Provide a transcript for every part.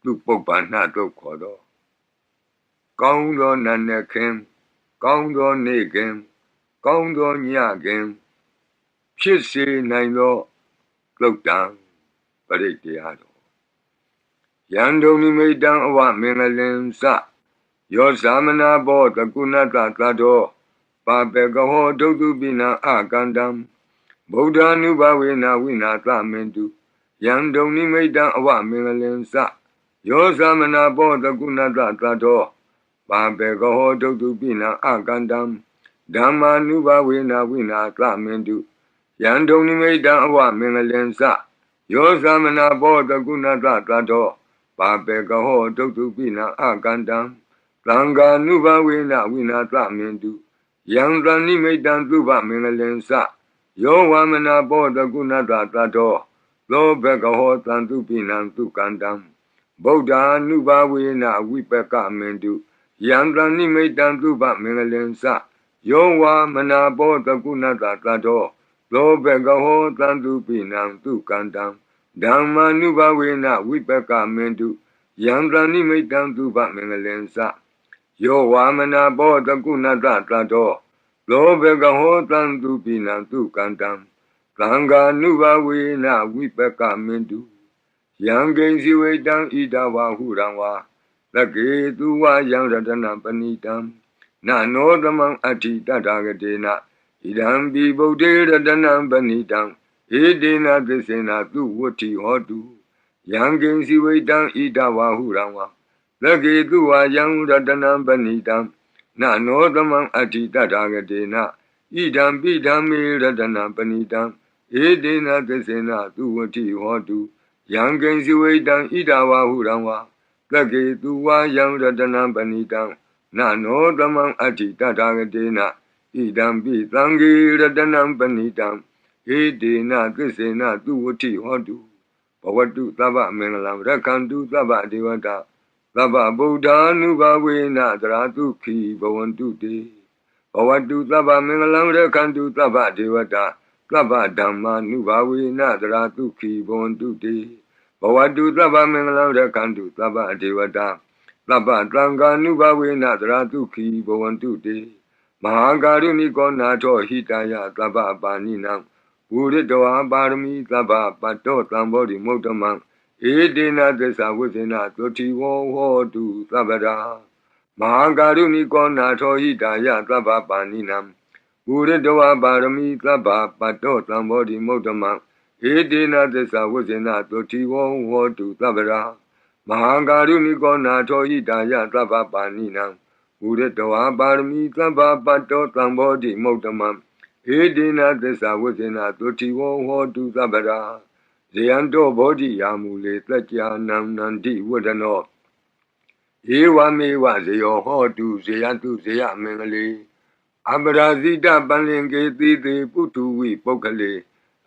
သူပုပ္ပန္နတို့ခေါ်တော့ကောင်းသောနတ်နဲ့ခင်ကောင်းသောနေ့ခင်ကောင်းသောညခင်ဖြစ်စေနိုင်သောသုတ်တံပရိတ်တရားတော်ယံဒုံနိမိတံအဝမင်္ဂလင်စယောသမနာဘောတကုဏတသတ္တောပါပေကဟောဒုတုပိနံအကန္တံဗုဒ္ဓ ानु ဘဝေနဝိနာသမင်တုယံဒုံနိမိတံအဝမင်္ဂလင်စယောသမနာဘောတကုဏတသတ္တောပါပေကဟောဒုတုပိနံအကန္တံဓမ္မာနုဘဝေနဝိနာသမင်တုယံဒုံနိမိတံအဝမင်္ဂလင်စယောသမနာဘောတကုဏတသတ္တောပါပေကဟောဒုတုပိနံအကန္တံသံဃာနုဘဝေနဝိနာသမင်တုယံသနိမိတံသုဘမင်္ဂလင်စယောဝမနာဘောတကုဏတသတ္တောသောဘကဟောတံတုပိနံသုကန္တံဗုဒ္ဓ ानु ဘဝေနဝိပကမင်တုယံသနိမိတံသုဘမင်္ဂလင်စယောဝမနာဘောတကုဏတသတ္တောသောဘကဟောတံတုပိနံသုကန္တံဓမ္မာနုဘဝေနဝိပကမင်တုယံသနိမိတံသုဘမင်္ဂလင်စယောဝမနာဘောတကုဏတသတ္တောသောဘကဟောတံတုပိနံသုကန္တံသံဃာနုဘဝေနဝိပကမင်တုယံကိဉ္စီဝေတံဣဒဝဟုရံဝါသကေတုဝယံရတနံပဏိတံနနောသမံအဋ္ဌိတတဂတေနဣဒံပိဗုဒ္ဓေရတနံပဏိတံဧတေနသစ္စေနသူဝတ္ထိဟောတုယံကိဉ္စီဝေတံဣဒဝဟုရံဝါသကေတုဝယံရတနံပဏိတံနနောသမံအဋ္ဌိတတဂတေနဣဒံပိဓမ္မေရတနံပဏိတံဧတေနသစ္စေနသူဝတ္ထိဟောတုယံကိဉ္စီဝေတံဣဒဝဟုရံဝါသကေတုဝယံရတနံပဏိတံနနောသမံအဋ္ဌိတတဂတေနဣဒံပိသံဃေရတနံပဏိတံဧတေနသစ္စေနသူဝတ္ထိဟောတုဘဝတုသဗ္ဗမင်္ဂလံရက္ခန္တုသဗ္ဗဒေဝတာသဗ္ဗဗုဒ္ဓ ानु ဘဝေနသရတုခိဘဝန္တုတေဘဝတုသဗ္ဗမင်္ဂလံရက္ခန္တုသဗ္ဗဒေဝတာသဗ္ဗဓမ္မာနုဘဝေနသရတုခိဘဝန္တုတေဘဝတုသဗ္ဗမင်္ဂလံရက္ခန္တုသဗ္ဗဒေဝတာသဗ္ဗသံဃာနုဘဝေနသရတုခိဘဝန္တုတေမဟာကာရုဏိကောနာထောဟိတယသဗ္ဗပါဏိနံဝုရိတဝါပါရမီသဗ္ဗပတ္တောသံဘောဓိမုဒ္ဓမံဧတေနသစ္စာဝိသေနသုတိဝောဟောတုသဗ္ဗရာမဟာကာရုဏိကောနာထောဟိတယသဗ္ဗပါဏိနံဝုရိတဝါပါရမီသဗ္ဗပတ္တောသံဘောဓိမုဒ္ဓမံဧတေနသစ္စာဝိသေနသုတိဝောဟောတုသဗ္ဗရာမဟာကာရုဏိကောနာထောဟိတယသဗ္ဗပါဏိနံဝုရိတဝါပါရမီသဗ္ဗပတ္တောသံဘောဓိမုဒ္ဓမံဧတေနသစ္စာဝိသေနသုတိဝောဟောတုသဗ္ဗရာဇယံတောဘောဓိယာမူလေသကြ္ကြာနံနန္တိဝဒနောဧဝမေဝဇယောဟောတုဇယတုဇယမင်္ဂလေအပရာဇိတပလင်ကေတိတေပုထုဝိပုဂ္ဂလေ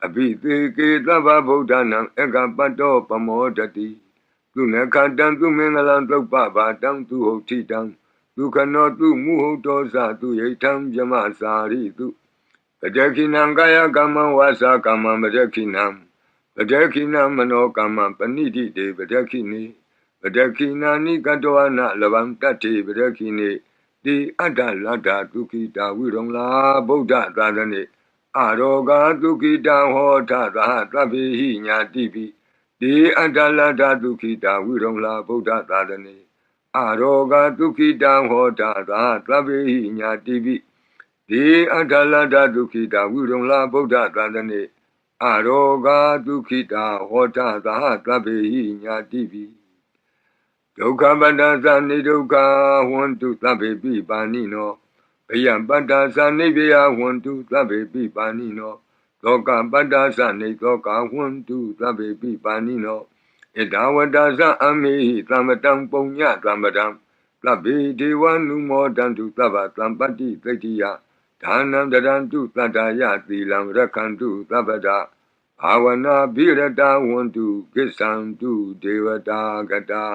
အဘိသေကေသဗ္ဗဗုဒ္ဓနာဧကပတ္တောပမောဒတိသူနခတံသူမင်္ဂလံသုပ္ပဘာတံသူဟုတ်ထိတံသူခနောသူမုဟုတ်တောဇသူယိထံယမစာရိတုပတခိနံကာယကမ္မဝါစာကမ္မပတခိနံပတခိနံမနောကမ္မပဏိတိတေပတခိနေပတခိနာနိကတောဝနလဗံတတ္တိပတခိနေတိအတ္တလတ္တဒုက္ခိတာဝိရုံလာဗုဒ္ဓသာသနေအရောဂဒုက္ခိတံဟောထသဟသဗ္ဗေဟိညာတိပိတိအတ္တလတ္တဒုက္ခိတာဝိရုံလာဗုဒ္ဓသာသနေအရောဂဒုက္ခိတံဟောထသဟသဗ္ဗေဟိညာတိပိတိအတ္တလတ္တဒုက္ခိတာဝိရုံလာဗုဒ္ဓသာသနေအရောဂဒုက္ခိတာဟောထသဟသဗ္ဗေဟိညာတိပိဒုက္ခပတ္တသနိဒုက္ခဝန္တုသဗ္ဗေပိပါဏိနောဘယံပတ္တသနိဗ္ဗယဝန္တုသဗ္ဗေပိပါဏိနောသောကပတ္တသနိသောကဝန္တုသဗ္ဗေပိပါဏိနောဣဒဝတ္တသအမေဟိသမ္ပတံပုညသမ္ပတံသဗ္ဗေဒေဝနုမောတံတုသဗ္ဗသံပတ္တိသိတ္တိယဒါနံတရံတုတတ္တယသီလံရက္ခန္တုသဗ္ဗဒဘာဝနာဘိရတဝန္တုကိစ္ဆန္တုဒေဝတာဂတာ